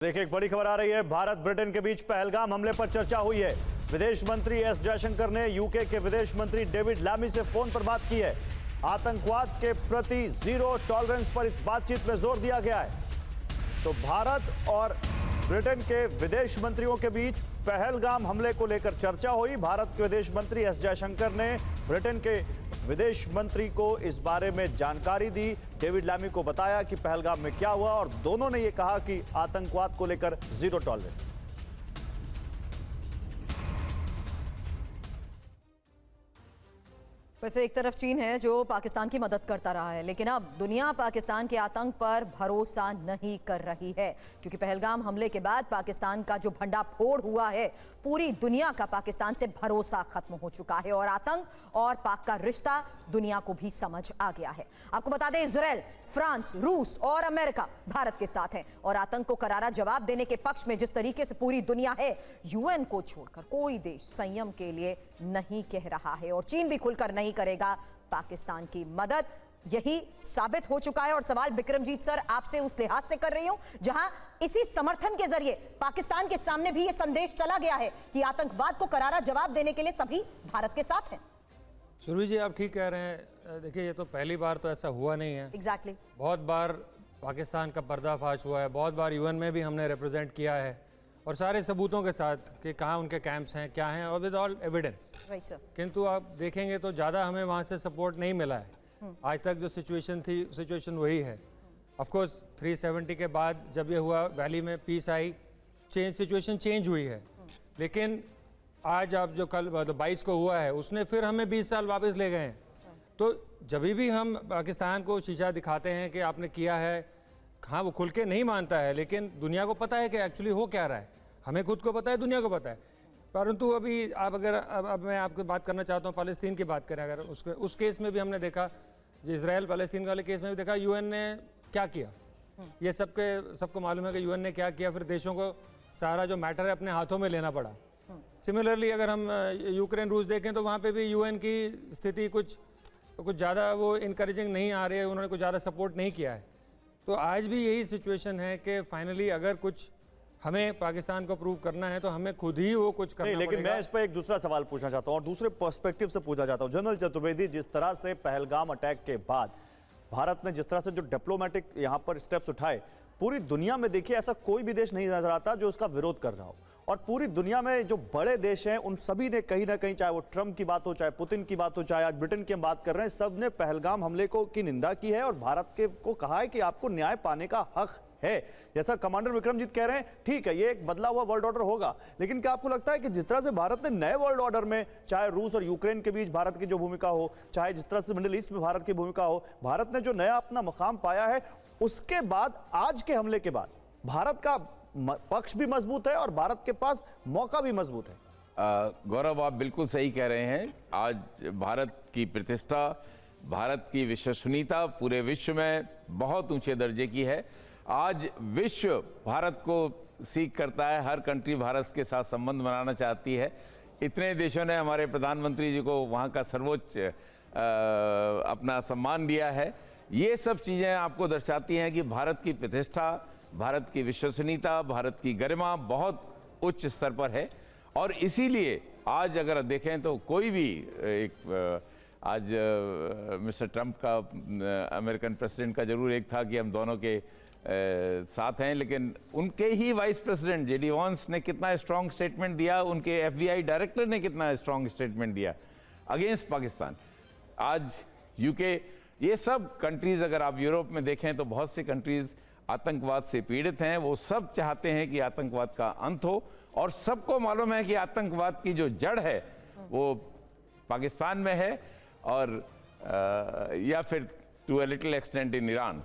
देखिए, एक बड़ी खबर आ रही है। भारत ब्रिटेन के बीच पहलगाम हमले पर चर्चा हुई है। विदेश मंत्री एस जयशंकर ने यूके के विदेश मंत्री डेविड लैमी से फोन पर बात की है। आतंकवाद के प्रति जीरो टॉलरेंस पर इस बातचीत में जोर दिया गया है। तो भारत और ब्रिटेन के विदेश मंत्रियों के बीच पहलगाम हमले को लेकर चर्चा हुई। भारत के विदेश मंत्री एस जयशंकर ने ब्रिटेन के विदेश मंत्री को इस बारे में जानकारी दी। डेविड लैमी को बताया कि पहलगाम में क्या हुआ और दोनों ने यह कहा कि आतंकवाद को लेकर जीरो टॉलरेंस। वैसे एक तरफ चीन है जो पाकिस्तान की मदद करता रहा है, लेकिन अब दुनिया पाकिस्तान के आतंक पर भरोसा नहीं कर रही है, क्योंकि पहलगाम हमले के बाद पाकिस्तान का जो भंडाफोड़ हुआ है, पूरी दुनिया का पाकिस्तान से भरोसा खत्म हो चुका है और आतंक और पाक का रिश्ता दुनिया को भी समझ आ गया है। आपको बता दें, इजराइल, फ्रांस, रूस और अमेरिका भारत के साथ हैं और आतंक को करारा जवाब देने के पक्ष में जिस तरीके से पूरी दुनिया है, यूएन को छोड़कर कोई देश संयम के लिए नहीं कह रहा है और चीन भी खुलकर नहीं करेगा पाकिस्तान की मदद। यही साबित हो चुका है और सवाल बिक्रमजीत सर आपसे उस लिहाज से कर रही हूं जहां इसी समर्थन के जरिए पाकिस्तान के सामने भी यह संदेश चला गया है कि आतंकवाद को करारा जवाब देने के लिए सभी भारत के साथ हैं। सुरभि जी, आप ठीक कह रहे हैं। देखिए, ये तो पहली बार तो ऐसा हुआ नहीं है। एग्जैक्टली। बहुत बार पाकिस्तान का पर्दाफाश हुआ है, बहुत बार यूएन में भी हमने रिप्रेजेंट किया है और सारे सबूतों के साथ कि कहाँ उनके कैंप्स हैं, क्या हैं, और with all evidence. Right sir. किंतु आप देखेंगे तो ज़्यादा हमें वहाँ से सपोर्ट नहीं मिला है। आज तक जो सिचुएशन थी, सिचुएशन वही है। ऑफकोर्स 370 के बाद जब ये हुआ, वैली में पीस आई, सिचुएशन चेंज हुई है, लेकिन आज आप जो कल 22 को हुआ है, उसने फिर हमें 20 साल वापस ले गए हैं। तो जब भी हम पाकिस्तान को शीशा दिखाते हैं कि आपने किया है, हाँ वो खुल के नहीं मानता है, लेकिन दुनिया को पता है कि एक्चुअली हो क्या रहा है। हमें खुद को पता है, दुनिया को पता है। परंतु अभी आप अगर अब मैं आपको बात करना चाहता हूँ, फ़लस्तीन की बात करें अगर, उस केस में भी हमने देखा, जो इजराइल फ़लस्तीन वाले केस में भी देखा यूएन ने क्या किया। ये सबको मालूम है कि यूएन ने क्या किया। फिर देशों को सारा जो मैटर है अपने हाथों में लेना पड़ा। सिमिलरली अगर हम यूक्रेन रूस देखें तो वहाँ पे भी यूएन की स्थिति कुछ ज़्यादा वो इनकरेजिंग नहीं आ रही है, उन्होंने कुछ ज़्यादा सपोर्ट नहीं किया है। तो आज भी यही सिचुएशन है कि फाइनली अगर कुछ हमें पाकिस्तान को प्रूव करना है तो हमें खुद ही वो कुछ करना पड़ेगा। लेकिन मैं इस पर एक दूसरा सवाल पूछना चाहता हूँ और दूसरे पर्सपेक्टिव से पूछना चाहता हूँ। जनरल चतुर्वेदी, जिस तरह से पहलगाम अटैक के बाद भारत ने जिस तरह से जो डिप्लोमेटिक यहाँ पर स्टेप्स उठाए, पूरी दुनिया में देखिए ऐसा कोई भी देश नहीं नजर आता जो उसका विरोध कर रहा हो। और पूरी दुनिया में जो बड़े देश हैं उन सभी ने कहीं ना कहीं, चाहे वो ट्रंप की बात हो, चाहे पुतिन की बात हो, चाहे आज ब्रिटेन की हम बात कर रहे हैं, सब ने पहलगाम हमले की निंदा की है और भारत को कहा है कि आपको न्याय पाने का हक है। जैसा कमांडर विक्रमजीत कह रहे हैं, ठीक है, ये एक बदला हुआ वर्ल्ड ऑर्डर होगा, लेकिन क्या आपको लगता है कि जिस तरह से भारत ने नए वर्ल्ड ऑर्डर में, चाहे रूस और यूक्रेन के बीच भारत की जो भूमिका हो, चाहे जिस तरह से मिडिल ईस्ट में भारत की भूमिका हो, भारत ने जो नया अपना मकाम पाया है, उसके बाद आज के हमले के बाद भारत का पक्ष भी मजबूत है और भारत के पास मौका भी मजबूत है? गौरव, आप बिल्कुल सही कह रहे हैं। आज भारत की प्रतिष्ठा, भारत की विश्वसनीयता पूरे विश्व में बहुत ऊंचे दर्जे की है। आज विश्व भारत को सीख करता है, हर कंट्री भारत के साथ संबंध बनाना चाहती है। इतने देशों ने हमारे प्रधानमंत्री जी को वहाँ का सर्वोच्च अपना सम्मान दिया है। ये सब चीज़ें आपको दर्शाती हैं कि भारत की प्रतिष्ठा, भारत की विश्वसनीयता, भारत की गरिमा बहुत उच्च स्तर पर है। और इसीलिए आज अगर देखें तो कोई भी आज मिस्टर ट्रंप का, अमेरिकन प्रेसिडेंट का जरूर एक था कि हम दोनों के साथ हैं, लेकिन उनके ही वाइस प्रेसिडेंट जेडी वांस ने कितना स्ट्रॉन्ग स्टेटमेंट दिया, उनके एफबीआई डायरेक्टर ने कितना स्ट्रॉन्ग स्टेटमेंट दिया अगेंस्ट पाकिस्तान। आज यूके, ये सब कंट्रीज़, अगर आप यूरोप में देखें तो बहुत सी कंट्रीज़ आतंकवाद से पीड़ित हैं। वो सब चाहते हैं कि आतंकवाद का अंत हो और सबको मालूम है कि आतंकवाद की जो जड़ है वो पाकिस्तान में है और या फिर to a little extent in Iran.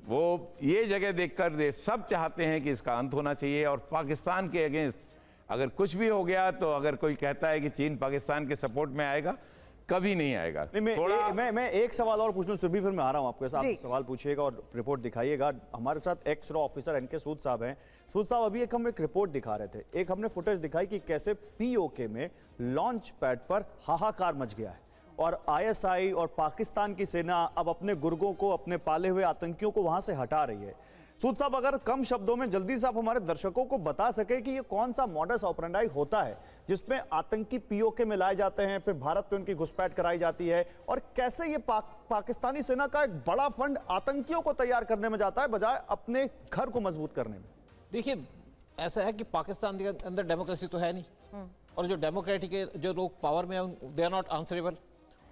वो ये जगह देखकर ये सब चाहते हैं कि इसका अंत होना चाहिए और पाकिस्तान के अगेंस्ट अगर कुछ भी हो गया तो अगर कोई कहता है कि चीन पाकिस्तान के सपोर्ट में आएगा, कभी नहीं आएगा। मैं एक सवाल और पूछना, सुरभि, फिर मैं आ रहा हूं आपके साथ। सवाल पूछिएगा और रिपोर्ट दिखाइएगा। हमारे साथ एक्स रॉ ऑफिसर एनके सूद साहब हैं। सूद साहब, अभी हम एक रिपोर्ट दिखा रहे थे, एक हमने फुटेज दिखाई कि कैसे पीओके में लॉन्च पैड पर हाहाकार मच गया है और आईएसआई और पाकिस्तान की सेना अब अपने गुर्गों को, अपने पाले हुए आतंकियों को वहां से हटा रही है। सूद साहब, अगर कम शब्दों में जल्दी से आप हमारे दर्शकों को बता सके कि ये कौन सा मॉडस ऑपरेंडाई होता है जिसमें आतंकी पीओके मिलाए जाते हैं, फिर भारत पे उनकी घुसपैठ कराई जाती है, और कैसे ये पाकिस्तानी सेना का एक बड़ा फंड आतंकियों को तैयार करने में जाता है बजाय अपने घर को मजबूत करने में? देखिए, ऐसा है कि पाकिस्तान के अंदर डेमोक्रेसी तो है नहीं, और जो डेमोक्रेटिक जो लोग पावर में हैं दे आर नॉट आंसरेबल,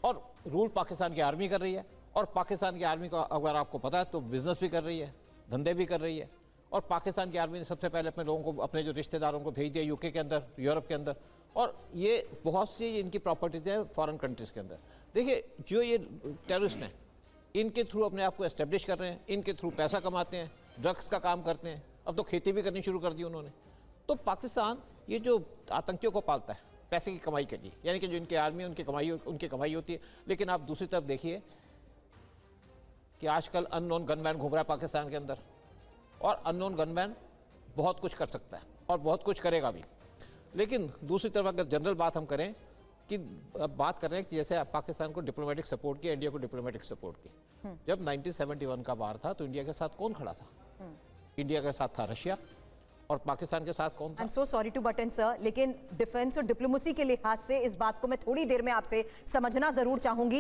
और रूल पाकिस्तान की आर्मी कर रही है। और पाकिस्तान की आर्मी को अगर आपको पता है तो बिजनेस भी कर रही है, धंधे भी कर रही है। और पाकिस्तान की आर्मी ने सबसे पहले अपने लोगों को, अपने जो रिश्तेदारों को भेज दिया यूके के अंदर, यूरोप के अंदर, और ये बहुत सी इनकी प्रॉपर्टीज हैं फॉरेन कंट्रीज़ के अंदर। देखिए, जो ये टेररिस्ट हैं, इनके थ्रू अपने आप को एस्टेब्लिश कर रहे हैं, इनके थ्रू पैसा कमाते हैं, ड्रग्स का काम करते हैं, अब तो खेती भी करनी शुरू कर दी उन्होंने। तो पाकिस्तान ये जो आतंकियों को पालता है पैसे की कमाई के लिए, यानी कि जो इनकी आर्मी है उनकी कमाई होती है। लेकिन आप दूसरी तरफ देखिए कि आजकल अननोन गनमैन घूम रहा है पाकिस्तान के अंदर, और अननोन गनमैन बहुत कुछ कर सकता है और बहुत कुछ करेगा भी। लेकिन दूसरी तरफ अगर जनरल बात हम करें कि अब बात कर रहे हैं कि जैसे पाकिस्तान को डिप्लोमेटिक सपोर्ट किया, इंडिया को डिप्लोमेटिक सपोर्ट किया। जब 1971 का वार था तो इंडिया के साथ कौन खड़ा था? इंडिया के साथ था रशिया, और पाकिस्तान के साथ कौन था? I am so sorry to butt in sir, लेकिन डिफेंस और डिप्लोमेसी के लिहाज से इस बात को मैं थोड़ी देर में आपसे समझना जरूर चाहूंगी।